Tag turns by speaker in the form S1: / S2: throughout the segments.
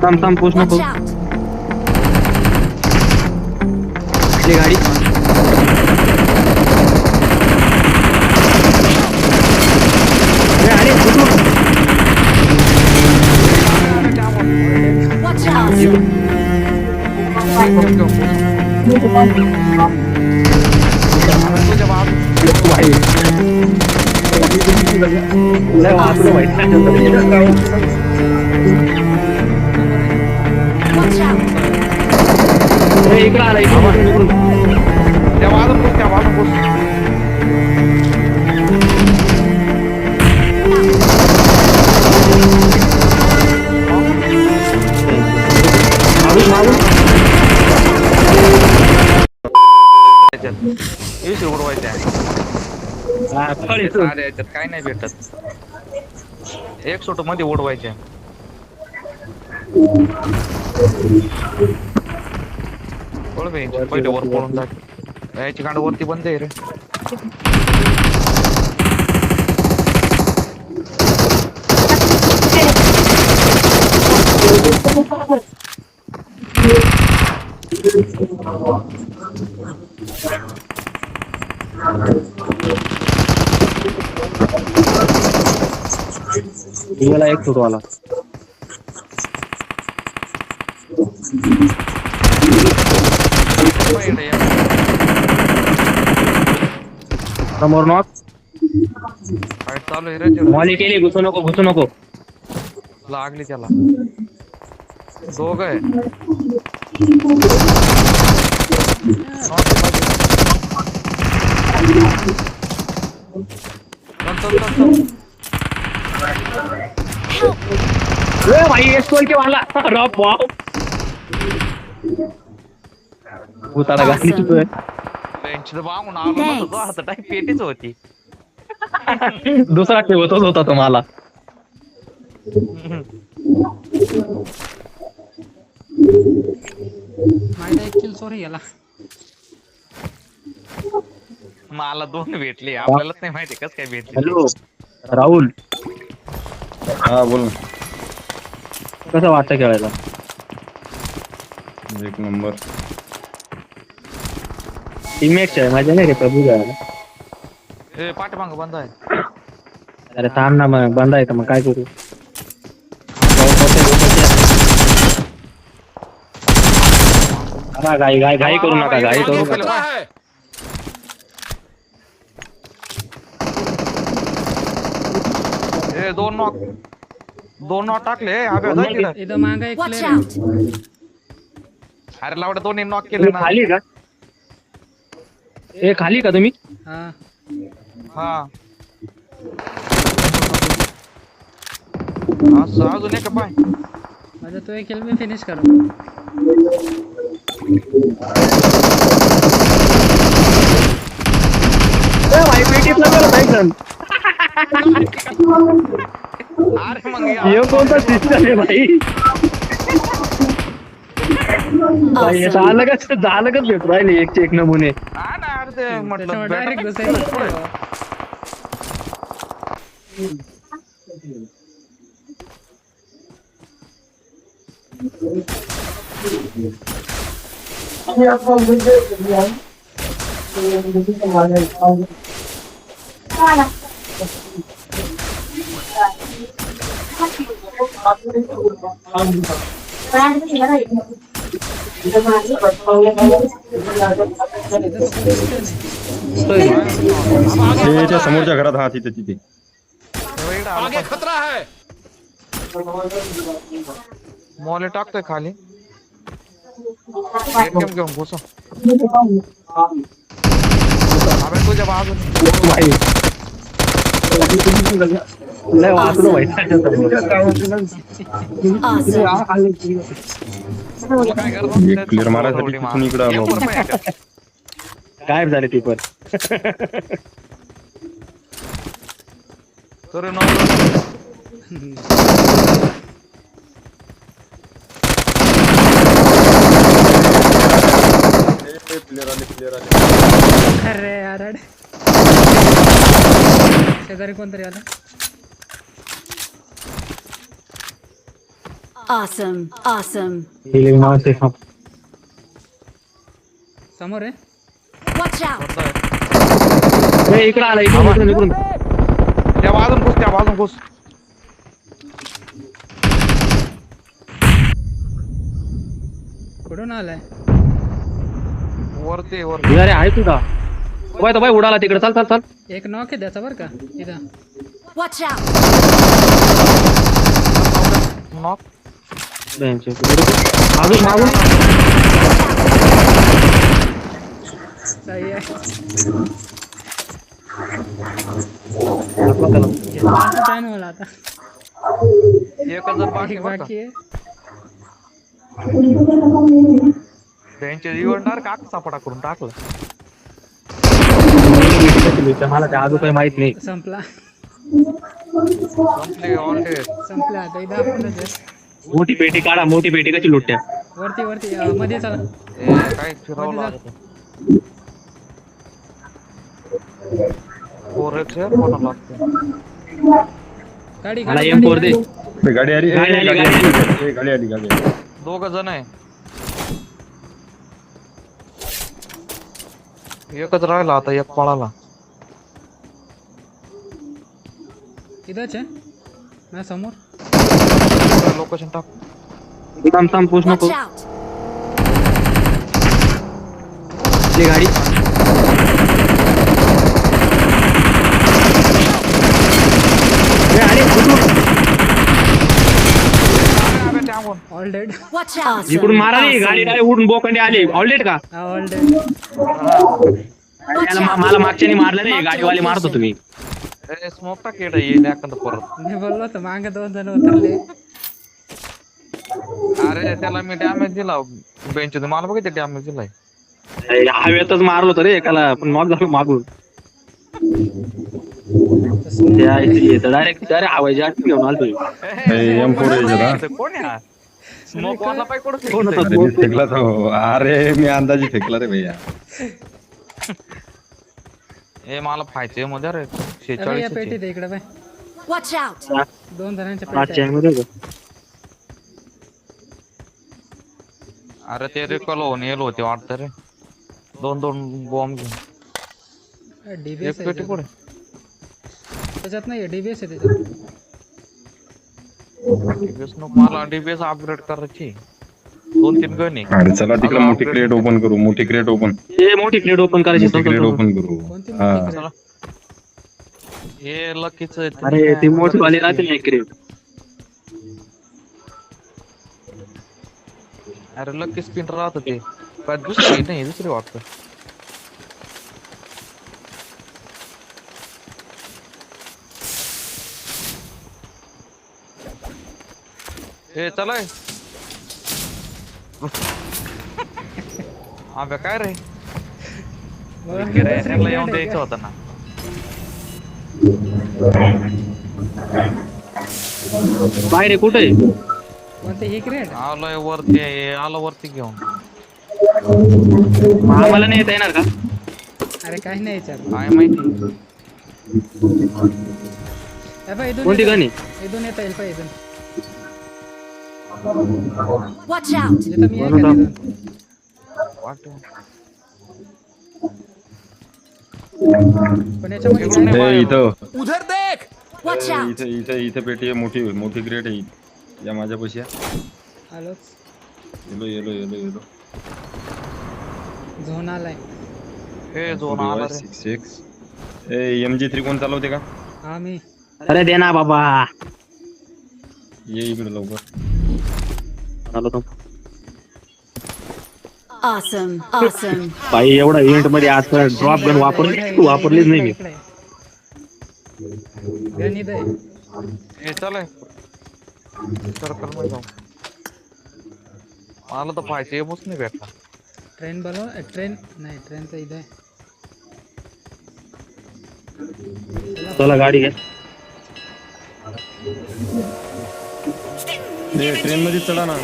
S1: थांब थांब पोच नको.
S2: Watch out!
S1: आपली गाडी अरे कुठून
S2: Watch out!
S1: भाई लय वाचलो भाई.
S2: Watch out!
S1: इकडं आला इकडून.
S3: त्या वाजून पुस. उडवायच्या याच्यात काय नाही भेटत. एक सोट मध्ये उडवायच्या. पहिले वर पळून जात याची गाडी वरती बंद आहे रे.
S1: मला एक फोटो आला. समोर नॉक
S3: फाईट चालू आहे रे.
S1: मॉली केली. घुसू नको.
S3: लागली त्याला. दोघ आहे.
S1: भाई एस12 के वाला रॉप वाव भूताला गाडी चुकतोय.
S3: बेंच बागून आलो ना आता टाईप पेटीच होती.
S1: दुसरा ठेवतच होता तो मला. मला 2 भेटले. आपल्यालाच नाही माहिती कस काय भेटले. हॅलो राहुल.
S4: हा बोल.
S1: कसं वाटतं खेळायला?
S4: एक नंबर.
S1: टीममेट्स आहे माझ्या नाही रे प्रभू खेळायला.
S3: ए पाठीमाग बंद आहे.
S1: अरे थांब ना मग. बंद आहे तर मग काय करू? घाई करू नका. घाई करू नका.
S3: ए 2 नॉक टाकले.
S5: इथं मागे एक
S2: Watch
S5: player आहे.
S2: out!
S3: अरे लावडे 2 नॉक केले ना.
S1: खाली का? खाली का तुम्ही?
S5: हा
S3: हा असं अजून एक पाय.
S5: माझा तो एक किल मी फिनिश करू.
S1: भाई पेटीतला बरं भाई जण.
S3: अरे मग
S1: हे कोणता सिस्टम आहे भाई? झालं का भेट राहिले एक नमुने.
S3: हा ना. अरे ते म्हटलं
S5: त्याच्यावर डायरेक्ट
S3: भेटत
S5: घुसायचं.
S4: त्याच्या समोरच्या घरात. हा तिथे
S3: आगे खतरा है. मॉले टाकतोय खाली. एकदम घेऊन घुसा. अबे तुझ्या बाजूने
S1: भाई लय वाचलो भाई.
S3: काय करतो
S4: क्लिअर मारायसाठी तिथून इकडे आलो.
S1: गायब झाले ती पण.
S3: तर
S4: क्लिअर आले.
S5: अरे यार शेजारी कोणतरी आलं.
S2: Awesome. Awesome.
S5: समोर आहे.
S2: Watch out.
S3: इकडे आला इकडून त्या बाजून घुस
S5: कुठून आलाय?
S3: वरती
S6: अरे आहे तुझा बाय तो बाय उडाला तिकडे चल चल चल
S5: एक नॉक आहे त्याचा बरं का इथं.
S2: Watch out.
S3: नॉक
S6: मागून मागून
S5: सही आहे. टाइम होला आता.
S3: एकच
S5: एक बाकी आहे.
S3: त्यांचे रिवॉर्डर का सापडा करून टाकलं.
S6: मला त्या अजून काही माहित नाही.
S5: संपला
S3: संपले
S5: आता इथं आपणच आहे.
S6: मोठी पेटी काढा मोठी पेटी कशी लुटत्या
S5: वरती मध्ये चला.
S3: काय फिरावं लागत
S5: गाडी
S6: मला M4 दे
S4: गाडी आली गाडी आली
S3: दोघ जण आहे एकच राहिला आता एक पळाला
S5: इथंच आहे ना समोर.
S3: लोकेशन टाक
S6: थांब थांब पुश नको
S2: Watch out.
S6: आपली गाडी
S5: ऑल डेड.
S2: Watch out.
S6: इकडून मारा रे गाडी डायरेक्ट उडून बोकंडी आली ऑलरेडी का
S5: ऑल डेड.
S6: मला मागच्याने मारलं रे गाडीवाले मारतो तुम्ही
S3: स्मोक टाक येईल एखादं परत
S5: मी बोललो होतो मागे 2 जण उतरले.
S3: अरे त्याला मी डॅमेज दिला बेंच मला बघ डॅमेज दिलाय
S6: हवेतच मारलो होतं रे एकाला पण नॉक झालो मागून डायरेक्ट अरे आवाज घेऊन आलो
S3: कोण आहे स्मोक वाला पाय
S6: कोण
S4: फेकला तो अरे मी अंदाजे फेकला रे भैया
S3: ए मला फायचे मध्ये रे
S5: अरे या
S3: 46
S5: पेटीत आहे इकडे बाय.
S2: Watch out.
S5: 2 जणांच्या पेटी आहे.
S6: मध्ये
S3: अरे ते रिकॉल होऊन येलो होते वाटतं रे 2 बॉम्ब घेऊन
S5: डीबीएस
S3: एक पेटी
S5: आहे
S3: पुढे
S5: त्याच्यात नाही डीबीएस आहे त्याच्यात.
S3: डीबीएस नको मला डीबीएस अपग्रेड करायची 2-3 गण आहे
S4: अरे चला तिकडे मोठी क्रेट ओपन करू मोठी क्रेट ओपन
S6: मोठी प्लेट ओपन करायची
S4: क्रेट ओपन करू
S5: कोणती
S4: हा
S5: मोठी crate?
S3: हे लकीच
S6: अरे ती मोठी वाली राहते ना क्रेट
S3: अरे लकी स्पिन राहत ते काय दुसरी नाही दुसरी वाटतं ए चलाय अबे काय रे त्यांना येऊन द्यायचं होतं ना
S6: बाहेर कुठे
S5: कोणती ही क्रेट?
S3: आलोय वरती आलो वरती घेऊन
S6: आम्हाला नाही येता येणार का
S5: अरे काही नाही याच्यात.
S3: काय माहिती
S6: कोणती गाणी
S5: इथून येता येईल पाय इथून.
S2: Watch out.
S5: इथं मी आहे का इथून? पण याच्यामध्ये
S3: इकडून
S5: काय-
S3: नाही.
S4: इथं
S2: Watch out.
S4: इथे इथे इथे पेटी आहे मोठी मोठी क्रेट आहे या माझ्यापाशी
S5: आलोच.
S4: Yellow yellow yellow yellow
S5: zone आलाय.
S3: हे झोन आला रे
S4: 6 ए MG3 कोण चालवते का
S5: हा मी.
S6: अरे दे ना बाबा
S4: ये इकडे लवकर
S6: आलो तो
S2: Awesome. Awesome.
S6: बाई एवढा इव्हेंट मध्ये आज ड्रॉप गन वापरलीच नाही मी
S5: गण इथं आहे.
S3: हे चलाय सर्कल मध्ये जाऊ मला तर पाहिजे एमच नाही भेटला
S5: ट्रेन बोलव. ट्रेन नाही ट्रेनचं इथं आहे.
S6: चला गाडी घ्या
S4: ट्रेन मध्ये चला ना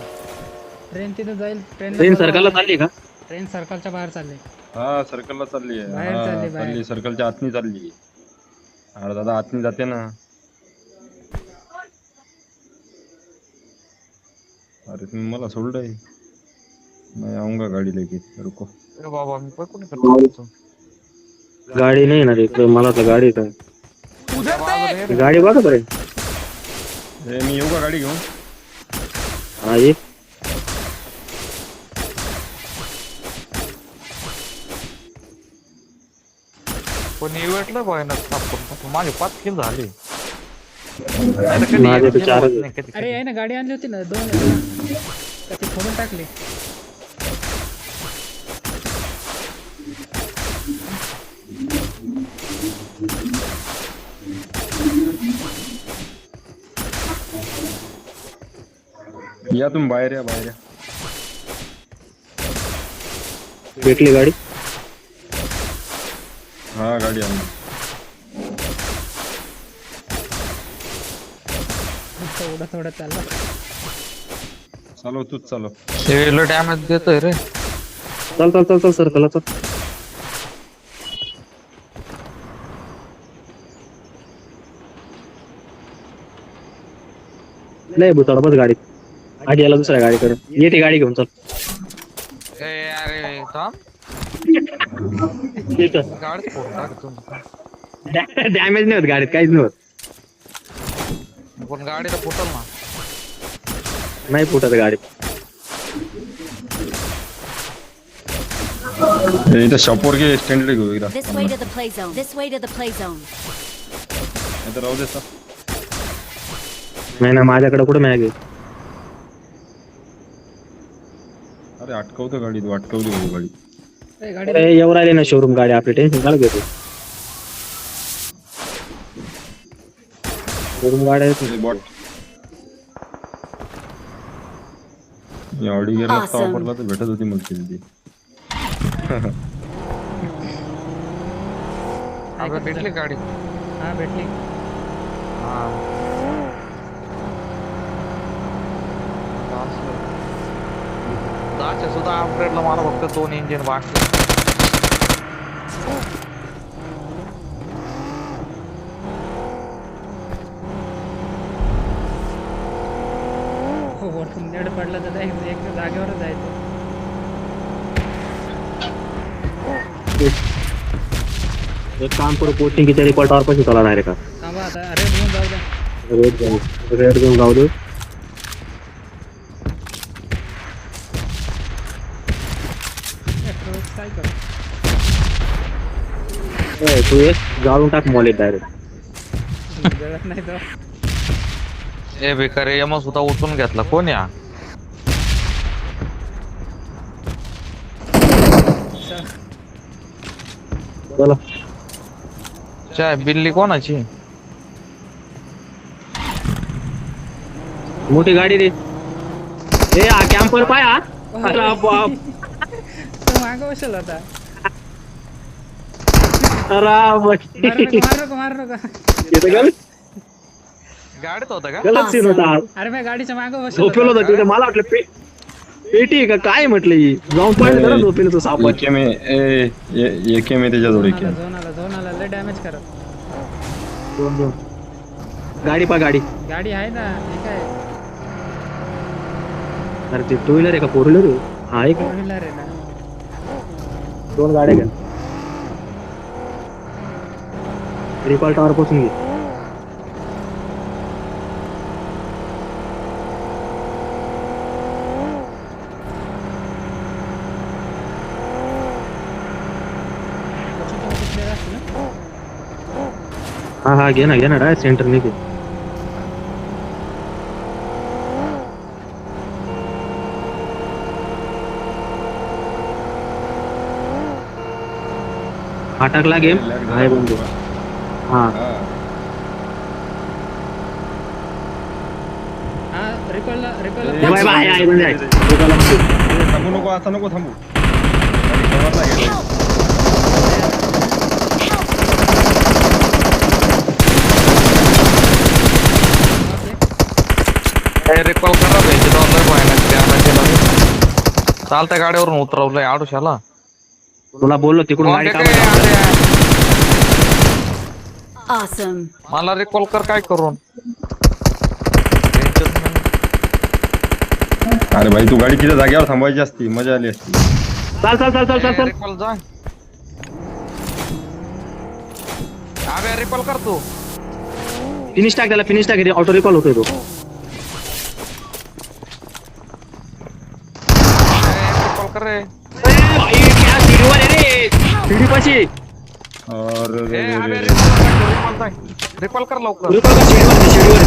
S5: ट्रेन तिथं जाईल.
S6: ट्रेन सर्कलला चालली का
S5: ट्रेन सर्कलच्या बाहेर चालली.
S4: हा सर्कलला चालली आहे
S5: बाहेर
S4: हा,
S5: चालली, बाहेर.
S4: चालली सर्कलच्या आतनी चालली अरे दादा आतनी जाते ना अरे तुम्ही मला सोडलंय. मैं आऊंगा गाड़ी लेके, रुको.
S3: अरे बाबा मी पण कोणी करतो
S6: गाडी नाही ना रे इकडं, मला तर गाडी तर गाडी बघा बरे.
S4: मी येऊ का गाडी घेऊन?
S6: हा ये.
S3: पण इव्हेंटला पाहिजे माझे 5 किल झाले.
S6: माझे तर 4
S5: अरे आहे ना गाडी आणली होती ना 2 ती फोडून टाकली.
S4: या तुम्ही बाहेर या, बाहेर या.
S6: भेटली गाडी.
S4: हा गाडी आणली.
S5: थोडा थोडा चालला.
S4: चालव तूच चालव.
S3: हे डॅमेज देतोय रे.
S6: चल चल चल चल सर चला चल. नाही भुताड बस गाडी. आधी याला दुसऱ्या गाडीकडे येते गाडी घेऊन चल.
S3: ए अरे थांब गाडी फोडून टाकतो.
S6: डॅमेज नाही होत गाडीत, काहीच नाही होत.
S3: पण गाडीला फुटल ना.
S6: नाही फुटत गाडीत.
S4: इथं शॉपवर घे, स्टँडला घेऊ एकदा.
S2: This way to the play zone. This way to the play zone.
S4: इथं राहू दे सर.
S6: नाही ना माझ्याकडे कुठे मॅग आहे.
S4: अरे अटकवतो गाडी, तू अटकवतो गाडी.
S5: ए, गाडी
S6: अरे एवढं आले ना शोरूम गाडी, आपली टेन्शन काय घेतो. शोरूम गाडी आहे.
S4: बॉट ऑडी गेला
S2: Awesome.
S4: वापरला तर भेटत होती मग ती.
S3: अबे भेटली गाडी.
S5: हा भेटली.
S3: हा दाच्या सुद्धा अपग्रेडला मला फक्त 2 इंजिन बाकी.
S5: हो वरतून नेड पडला तर एक जागेवरच जायचं.
S6: एक काम करू, पोस्टिंग की तरी पलटावर पैसे चला डायरेक्ट का
S5: थांबा आता. अरे घेऊन जाऊ द्या.
S6: रेड घेऊन जाऊ दे.
S5: काय कर.
S6: तू एक जाळून टाक मॉलेट डायरेक्ट.
S5: जळत नाही तो.
S3: ए बेकार यम सुद्धा उचलून घेतला. कोण या
S6: चला
S3: चाय बिल्ली कोणाची?
S6: मोठी गाडी रे. ए हा कॅम्पर पाय हा. अरे बाप.
S5: तो मागं बसेल होता. मारू नका.
S3: गाडीत होता का?
S6: गलत सीन होता.
S5: अरे मी गाडीच्या मागं बसेल
S6: झोपेल होता तिथे. मला वाटलं पेटी आहे का काय म्हटलं ही. जाऊन पाहिलं त्याला झोपेल तो साप.
S4: एके में त्याच्याजवळ एक आहे.
S5: झोन आला लय डॅमेज करत.
S6: दोन गाडी पा गाडी.
S5: गाडी आहे ना. हे काय
S6: अरे ते टू व्हीलर आहे का फोर व्हीलर आहे? हा एक
S5: फोर व्हीलर आहे ना.
S6: 2 गाड्या घ्या. रिकॉल टावर पासून घे. हा हा घे ना डायरेक्ट सेंटर नाही घे. अटकला गेम आहे बंधू. हा
S5: हा रिकॉलला
S6: बाय बाय आहे बंद आहे.
S4: थांबू नको, आता नको थांबू. गाडी कव्हरला घे.
S3: रिकॉल करा भेटते चालत्या गाडीवरून उतरवलंय आडूशाला.
S6: तुला बोललो तिकडून गाडी काढ.
S2: Awesome.
S3: मला रिकॉल कर काय करून.
S4: अरे भाई तू गाडी तिच्या जागेवर थांबवायची असती मजा आली असती.
S6: चाल चाल चाल चाल चाल चाल
S3: रिकॉल जा. अबे रिकॉल कर तू.
S6: फिनिश टाक त्याला फिनिश टाक ऑटो रिकॉल होतोय तो.
S3: रिकॉल कर रे.
S6: सीडी पाशी
S4: अरे रे
S3: ए
S4: रे
S3: अबे
S4: रे.
S3: रिकॉल कर लवकर.
S6: रिकॉल कर सीडीवर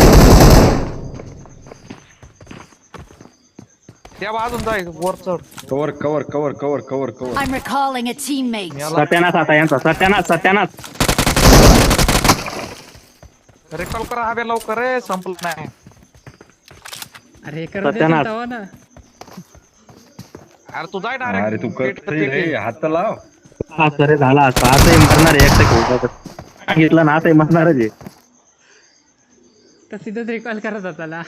S3: त्या बाजून जाय वर चढ.
S4: Cover cover cover cover cover cover.
S2: I'm recalling a teammate.
S6: सत्यानाश आता यांचा सत्यानाश सत्यानाश.
S3: रिकॉल कर अबे लवकर रे संपलं नाही.
S5: अरे करू दे
S6: सत्यानाश.
S5: तवा ना.
S3: अरे तू जाय
S4: अरे तू
S3: डायरेक्ट.
S4: कर रे हात तर लाव.
S6: हा सरे झाला असं आताही मरणार आहे एकटं खेळतात सांगितलं ना आताही मरणारच आहे.
S5: तर सिधंच रिकॉल करत होता